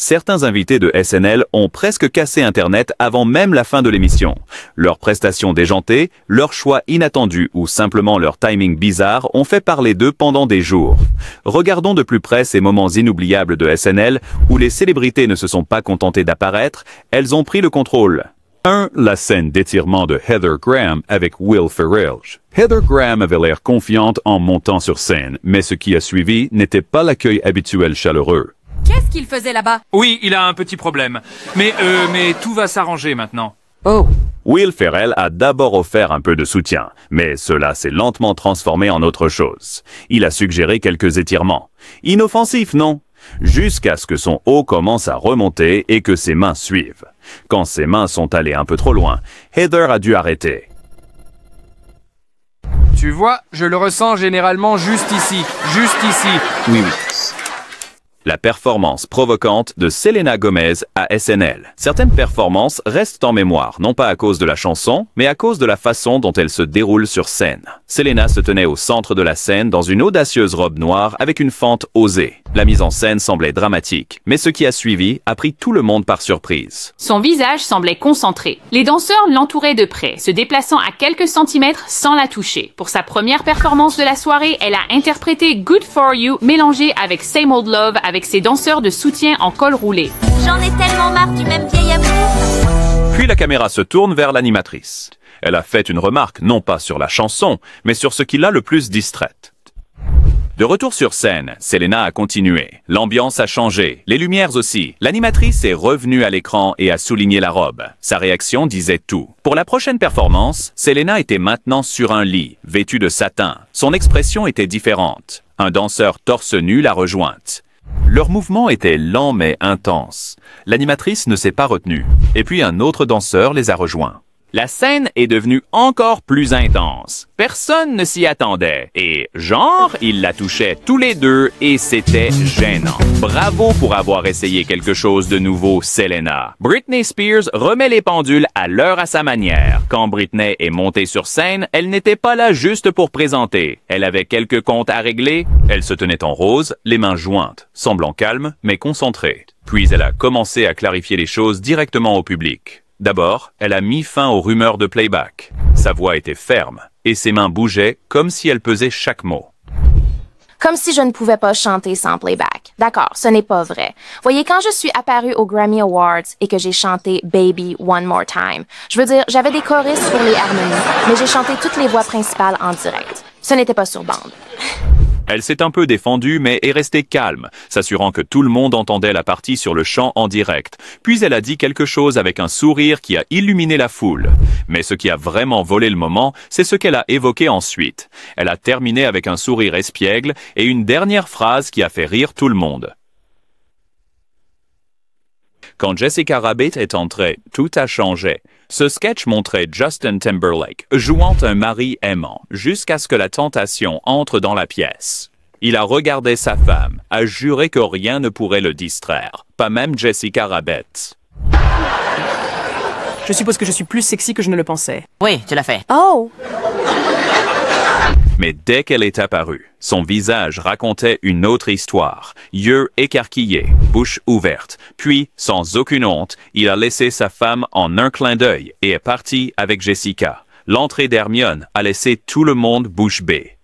certains invités de SNL ont presque cassé Internet avant même la fin de l'émission. Leurs prestations déjantées, leurs choix inattendus ou simplement leur timing bizarre ont fait parler d'eux pendant des jours. Regardons de plus près ces moments inoubliables de SNL où les célébrités ne se sont pas contentées d'apparaître, elles ont pris le contrôle. 1. La scène d'étirement de Heather Graham avec Will Ferrell. Heather Graham avait l'air confiante en montant sur scène, mais ce qui a suivi n'était pas l'accueil habituel chaleureux. Qu'est-ce qu'il faisait là-bas? Oui, il a un petit problème. Mais tout va s'arranger maintenant. Oh. Will Ferrell a d'abord offert un peu de soutien, mais cela s'est lentement transformé en autre chose. Il a suggéré quelques étirements. Inoffensifs, non? Jusqu'à ce que son haut commence à remonter et que ses mains suivent. Quand ses mains sont allées un peu trop loin, Heather a dû arrêter. Tu vois, je le ressens généralement juste ici. Juste ici. Oui. La performance provocante de Selena Gomez à SNL. Certaines performances restent en mémoire, non pas à cause de la chanson, mais à cause de la façon dont elles se déroulent sur scène. Selena se tenait au centre de la scène dans une audacieuse robe noire avec une fente osée. La mise en scène semblait dramatique, mais ce qui a suivi a pris tout le monde par surprise. Son visage semblait concentré. Les danseurs l'entouraient de près, se déplaçant à quelques centimètres sans la toucher. Pour sa première performance de la soirée, elle a interprété Good For You, mélangé avec Same Old Love avec ses danseurs de soutien en col roulé. J'en ai tellement marre du même vieil amour. Puis la caméra se tourne vers l'animatrice. Elle a fait une remarque, non pas sur la chanson, mais sur ce qui l'a le plus distraite. De retour sur scène, Selena a continué. L'ambiance a changé, les lumières aussi. L'animatrice est revenue à l'écran et a souligné la robe. Sa réaction disait tout. Pour la prochaine performance, Selena était maintenant sur un lit, vêtue de satin. Son expression était différente. Un danseur torse nu l'a rejointe. Leur mouvement était lent mais intense. L'animatrice ne s'est pas retenue. Et puis un autre danseur les a rejoints. La scène est devenue encore plus intense. Personne ne s'y attendait. Et genre, ils la touchaient tous les deux et c'était gênant. Bravo pour avoir essayé quelque chose de nouveau, Selena. Britney Spears remet les pendules à l'heure à sa manière. Quand Britney est montée sur scène, elle n'était pas là juste pour présenter. Elle avait quelques comptes à régler. Elle se tenait en rose, les mains jointes, semblant calme mais concentrée. Puis elle a commencé à clarifier les choses directement au public. D'abord, elle a mis fin aux rumeurs de playback. Sa voix était ferme et ses mains bougeaient comme si elle pesait chaque mot. Comme si je ne pouvais pas chanter sans playback. D'accord, ce n'est pas vrai. Voyez, quand je suis apparue aux Grammy Awards et que j'ai chanté Baby One More Time, je veux dire, j'avais des choristes pour les harmonies, mais j'ai chanté toutes les voix principales en direct. Ce n'était pas sur bande. Elle s'est un peu défendue, mais est restée calme, s'assurant que tout le monde entendait la partie sur le chant en direct. Puis elle a dit quelque chose avec un sourire qui a illuminé la foule. Mais ce qui a vraiment volé le moment, c'est ce qu'elle a évoqué ensuite. Elle a terminé avec un sourire espiègle et une dernière phrase qui a fait rire tout le monde. Quand Jessica Rabbit est entrée, tout a changé. Ce sketch montrait Justin Timberlake jouant un mari aimant jusqu'à ce que la tentation entre dans la pièce. Il a regardé sa femme, a juré que rien ne pourrait le distraire, pas même Jessica Rabbit. Je suppose que je suis plus sexy que je ne le pensais. Oui, tu l'as fait. Oh! Mais dès qu'elle est apparue, son visage racontait une autre histoire. Yeux écarquillés, bouche ouverte. Puis, sans aucune honte, il a laissé sa femme en un clin d'œil et est parti avec Jessica. L'entrée d'Hermione a laissé tout le monde bouche bée.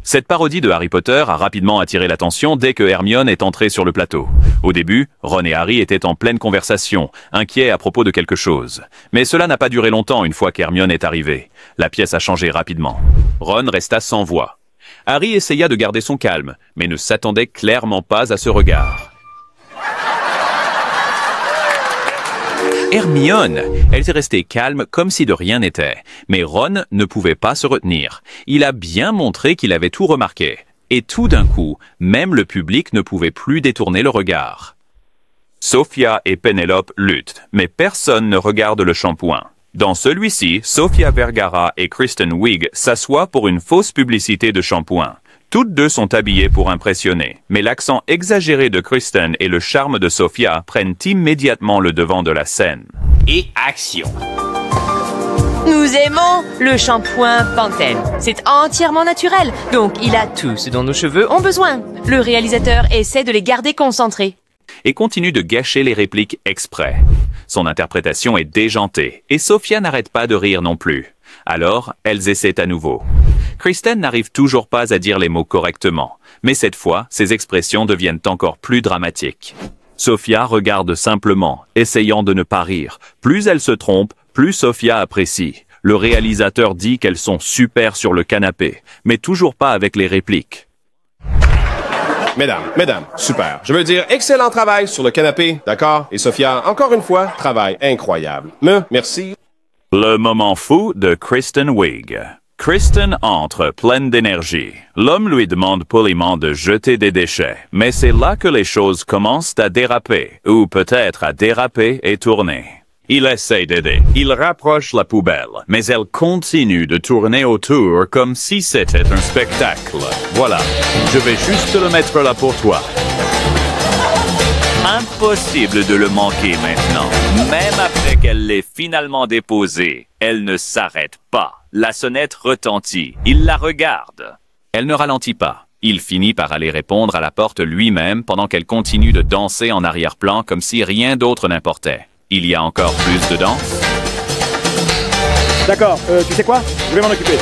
Cette parodie de Harry Potter a rapidement attiré l'attention dès que Hermione est entrée sur le plateau. Au début, Ron et Harry étaient en pleine conversation, inquiets à propos de quelque chose. Mais cela n'a pas duré longtemps une fois qu'Hermione est arrivée. La pièce a changé rapidement. Ron resta sans voix. Harry essaya de garder son calme, mais ne s'attendait clairement pas à ce regard. Hermione, elle s'est restée calme comme si de rien n'était. Mais Ron ne pouvait pas se retenir. Il a bien montré qu'il avait tout remarqué. Et tout d'un coup, même le public ne pouvait plus détourner le regard. Sophia et Penelope luttent, mais personne ne regarde le shampoing. Dans celui-ci, Sofia Vergara et Kristen Wiig s'assoient pour une fausse publicité de shampoing. Toutes deux sont habillées pour impressionner, mais l'accent exagéré de Kristen et le charme de Sophia prennent immédiatement le devant de la scène. Et action. Nous aimons le shampoing Pantene. C'est entièrement naturel, donc il a tout ce dont nos cheveux ont besoin. Le réalisateur essaie de les garder concentrés. et continue de gâcher les répliques exprès. Son interprétation est déjantée et Sophia n'arrête pas de rire non plus. Alors, elles essaient à nouveau. Kristen n'arrive toujours pas à dire les mots correctement, mais cette fois, ses expressions deviennent encore plus dramatiques. Sophia regarde simplement, essayant de ne pas rire. Plus elle se trompe, plus Sophia apprécie. Le réalisateur dit qu'elles sont super sur le canapé, mais toujours pas avec les répliques. Mesdames, super. Je veux dire, excellent travail sur le canapé, d'accord? Et Sophia, encore une fois, travail incroyable. Merci. Le moment fou de Kristen Wiig. Kristen entre pleine d'énergie. L'homme lui demande poliment de jeter des déchets, mais c'est là que les choses commencent à déraper, ou peut-être à déraper et tourner. Il essaie d'aider, il rapproche la poubelle, mais elle continue de tourner autour comme si c'était un spectacle. Voilà, je vais juste le mettre là pour toi. Impossible de le manquer maintenant. Même après qu'elle l'ait finalement déposé, elle ne s'arrête pas. La sonnette retentit. Il la regarde. Elle ne ralentit pas. Il finit par aller répondre à la porte lui-même pendant qu'elle continue de danser en arrière-plan comme si rien d'autre n'importait. Il y a encore plus de danse? D'accord, tu sais quoi? Je vais m'en occuper.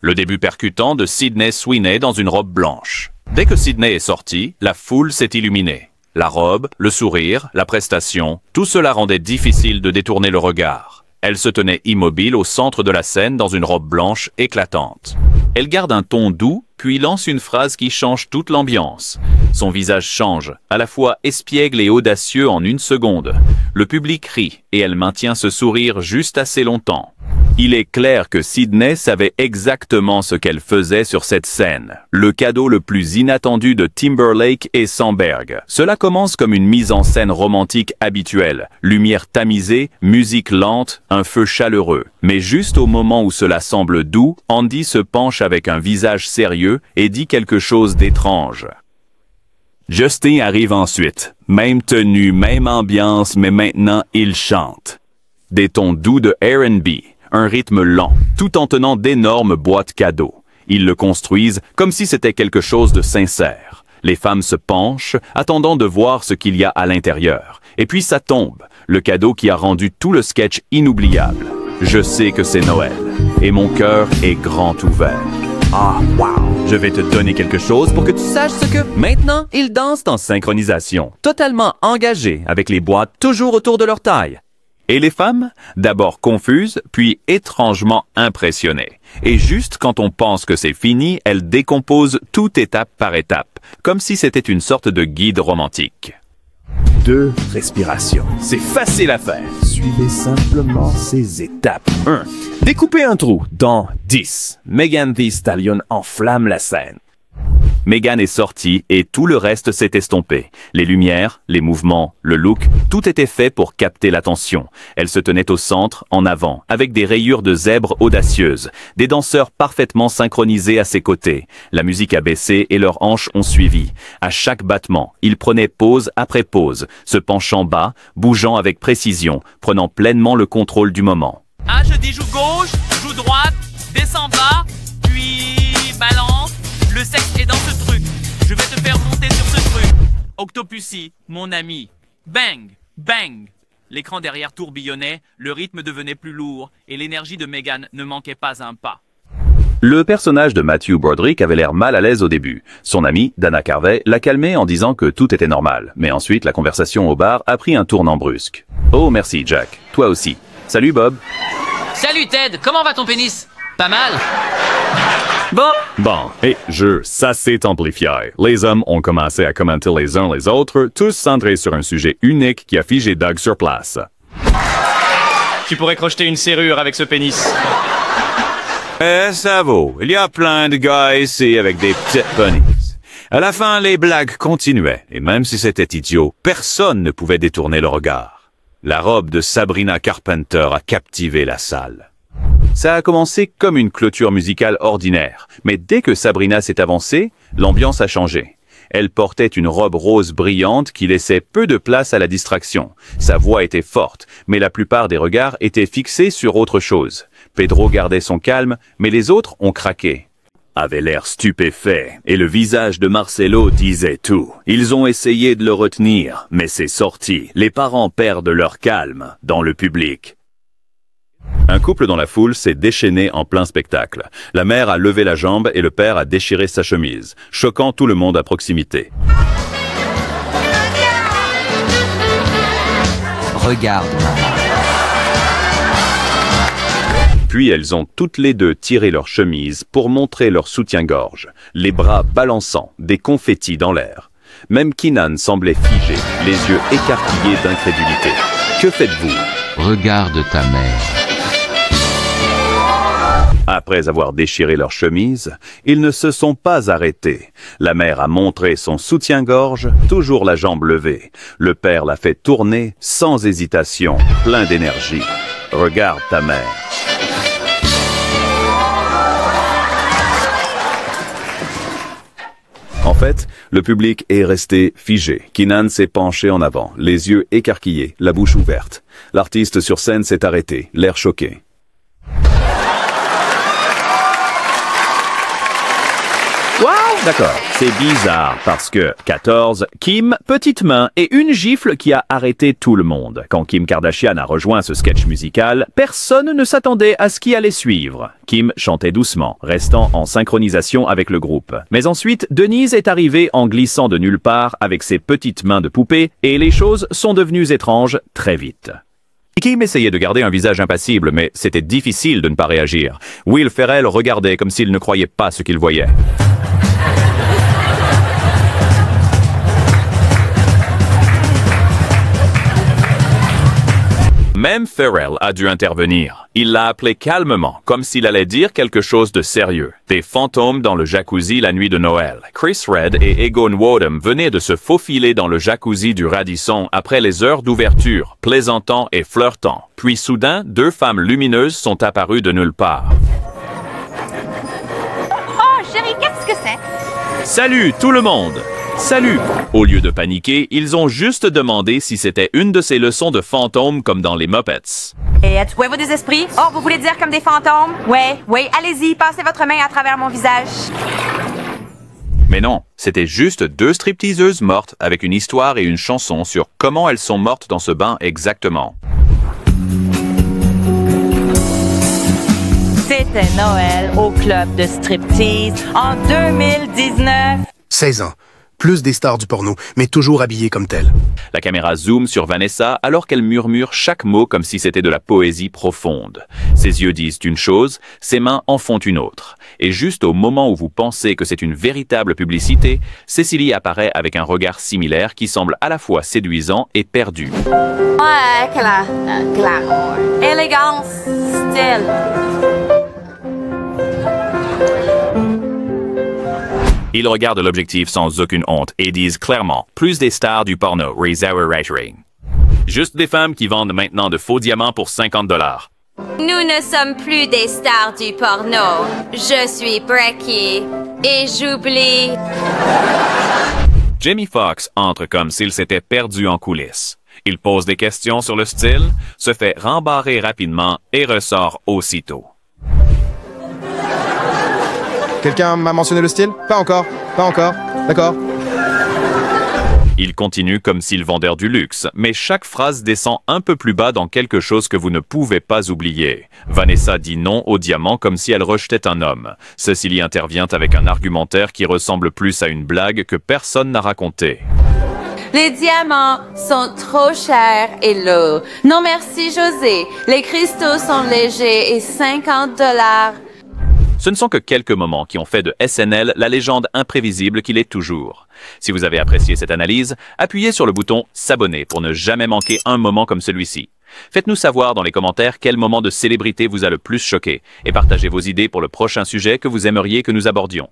Le début percutant de Sydney Sweeney dans une robe blanche. Dès que Sydney est sortie, la foule s'est illuminée. La robe, le sourire, la prestation, tout cela rendait difficile de détourner le regard. Elle se tenait immobile au centre de la scène dans une robe blanche éclatante. Elle garde un ton doux, puis lance une phrase qui change toute l'ambiance. Son visage change, à la fois espiègle et audacieux en une seconde. Le public rit, et elle maintient ce sourire juste assez longtemps. Il est clair que Sydney savait exactement ce qu'elle faisait sur cette scène. Le cadeau le plus inattendu de Timberlake et Sandberg. Cela commence comme une mise en scène romantique habituelle. Lumière tamisée, musique lente, un feu chaleureux. Mais juste au moment où cela semble doux, Andy se penche avec un visage sérieux et dit quelque chose d'étrange. Justin arrive ensuite. Même tenue, même ambiance, mais maintenant il chante. Des tons doux de R&B. Un rythme lent, tout en tenant d'énormes boîtes cadeaux. Ils le construisent comme si c'était quelque chose de sincère. Les femmes se penchent, attendant de voir ce qu'il y a à l'intérieur. Et puis ça tombe, le cadeau qui a rendu tout le sketch inoubliable. Je sais que c'est Noël, et mon cœur est grand ouvert. Ah, wow! Je vais te donner quelque chose pour que tu saches ce que... Maintenant, ils dansent en synchronisation, totalement engagés, avec les boîtes toujours autour de leur taille. Et les femmes, d'abord confuses, puis étrangement impressionnées. Et juste quand on pense que c'est fini, elles décomposent tout étape par étape, comme si c'était une sorte de guide romantique. 2 respirations. C'est facile à faire. Suivez simplement ces étapes. 1. Découpez un trou dans 10. Megan Thee Stallion enflamme la scène. Megan est sortie et tout le reste s'est estompé. Les lumières, les mouvements, le look, tout était fait pour capter l'attention. Elle se tenait au centre, en avant, avec des rayures de zèbre audacieuses, des danseurs parfaitement synchronisés à ses côtés. La musique a baissé et leurs hanches ont suivi. À chaque battement, ils prenaient pause après pause, se penchant bas, bougeant avec précision, prenant pleinement le contrôle du moment. Ah, je dis joue gauche, joue droite, descends bas, puis balance. Le sexe est dans ce truc. Je vais te faire monter sur ce truc. Octopussy, mon ami. Bang, bang. L'écran derrière tourbillonnait, le rythme devenait plus lourd et l'énergie de Megan ne manquait pas un pas. Le personnage de Matthew Broderick avait l'air mal à l'aise au début. Son amie, Dana Carvey, l'a calmé en disant que tout était normal. Mais ensuite, la conversation au bar a pris un tournant brusque. Oh, merci Jack. Toi aussi. Salut Bob. Salut Ted, comment va ton pénis? Pas mal? Bon, ça s'est amplifié. Les hommes ont commencé à commenter les uns les autres, tous centrés sur un sujet unique qui a figé Doug sur place. Tu pourrais crocheter une serrure avec ce pénis. Ça vaut. Il y a plein de gars ici avec des petites penis. À la fin, les blagues continuaient, et même si c'était idiot, personne ne pouvait détourner le regard. La robe de Sabrina Carpenter a captivé la salle. Ça a commencé comme une clôture musicale ordinaire, mais dès que Sabrina s'est avancée, l'ambiance a changé. Elle portait une robe rose brillante qui laissait peu de place à la distraction. Sa voix était forte, mais la plupart des regards étaient fixés sur autre chose. Pedro gardait son calme, mais les autres ont craqué. avait l'air stupéfait, et le visage de Marcelo disait tout. Ils ont essayé de le retenir, mais c'est sorti. Les parents perdent leur calme dans le public. Un couple dans la foule s'est déchaîné en plein spectacle. La mère a levé la jambe et le père a déchiré sa chemise, choquant tout le monde à proximité. Regarde, maman. Puis elles ont toutes les deux tiré leur chemise pour montrer leur soutien-gorge, les bras balançant, des confettis dans l'air. Même Keenan semblait figé, les yeux écarquillés d'incrédulité. Que faites-vous? Regarde ta mère. Après avoir déchiré leur chemise, ils ne se sont pas arrêtés. La mère a montré son soutien-gorge, toujours la jambe levée. Le père l'a fait tourner sans hésitation, plein d'énergie. Regarde ta mère. En fait, le public est resté figé. Keenan s'est penché en avant, les yeux écarquillés, la bouche ouverte. L'artiste sur scène s'est arrêté, l'air choqué. Wow! D'accord, c'est bizarre parce que 14, Kim, petite main et une gifle qui a arrêté tout le monde. Quand Kim Kardashian a rejoint ce sketch musical, personne ne s'attendait à ce qui allait suivre. Kim chantait doucement, restant en synchronisation avec le groupe. Mais ensuite, Denise est arrivée en glissant de nulle part avec ses petites mains de poupée et les choses sont devenues étranges très vite. Kim essayait de garder un visage impassible, mais c'était difficile de ne pas réagir. Will Ferrell regardait comme s'il ne croyait pas ce qu'il voyait. Même Ferrell a dû intervenir. Il l'a appelé calmement, comme s'il allait dire quelque chose de sérieux. Des fantômes dans le jacuzzi la nuit de Noël. Chris Redd et Egon Wadham venaient de se faufiler dans le jacuzzi du Radisson après les heures d'ouverture, plaisantant et flirtant. Puis soudain, deux femmes lumineuses sont apparues de nulle part. Oh, chérie, qu'est-ce que c'est? Salut tout le monde! Salut! Au lieu de paniquer, ils ont juste demandé si c'était une de ces leçons de fantômes comme dans les Muppets. Et êtes-vous des esprits? Oh, vous voulez dire comme des fantômes? Oui, allez-y, passez votre main à travers mon visage. Mais non, c'était juste deux stripteaseuses mortes avec une histoire et une chanson sur comment elles sont mortes dans ce bain exactement. C'était Noël au club de striptease en 2019. 16 ans. Plus des stars du porno, mais toujours habillées comme telles. La caméra zoome sur Vanessa alors qu'elle murmure chaque mot comme si c'était de la poésie profonde. Ses yeux disent une chose, ses mains en font une autre. Et juste au moment où vous pensez que c'est une véritable publicité, Cecily apparaît avec un regard similaire qui semble à la fois séduisant et perdu. Ouais, glamour. Élégance, style. Ils regardent l'objectif sans aucune honte et disent clairement plus des stars du porno, raise our rating. Juste des femmes qui vendent maintenant de faux diamants pour 50 $. Nous ne sommes plus des stars du porno. Je suis Brecky et j'oublie. Jamie Foxx entre comme s'il s'était perdu en coulisses. Il pose des questions sur le style, se fait rembarrer rapidement et ressort aussitôt. Quelqu'un m'a mentionné le style? Pas encore. D'accord. Il continue comme s'il vendait du luxe, mais chaque phrase descend un peu plus bas dans quelque chose que vous ne pouvez pas oublier. Vanessa dit non au diamant comme si elle rejetait un homme. Cecily intervient avec un argumentaire qui ressemble plus à une blague que personne n'a raconté. Les diamants sont trop chers et lourds. Non merci José. Les cristaux sont légers et 50 $. Ce ne sont que quelques moments qui ont fait de SNL la légende imprévisible qu'il est toujours. Si vous avez apprécié cette analyse, appuyez sur le bouton « S'abonner » pour ne jamais manquer un moment comme celui-ci. Faites-nous savoir dans les commentaires quel moment de célébrité vous a le plus choqué et partagez vos idées pour le prochain sujet que vous aimeriez que nous abordions.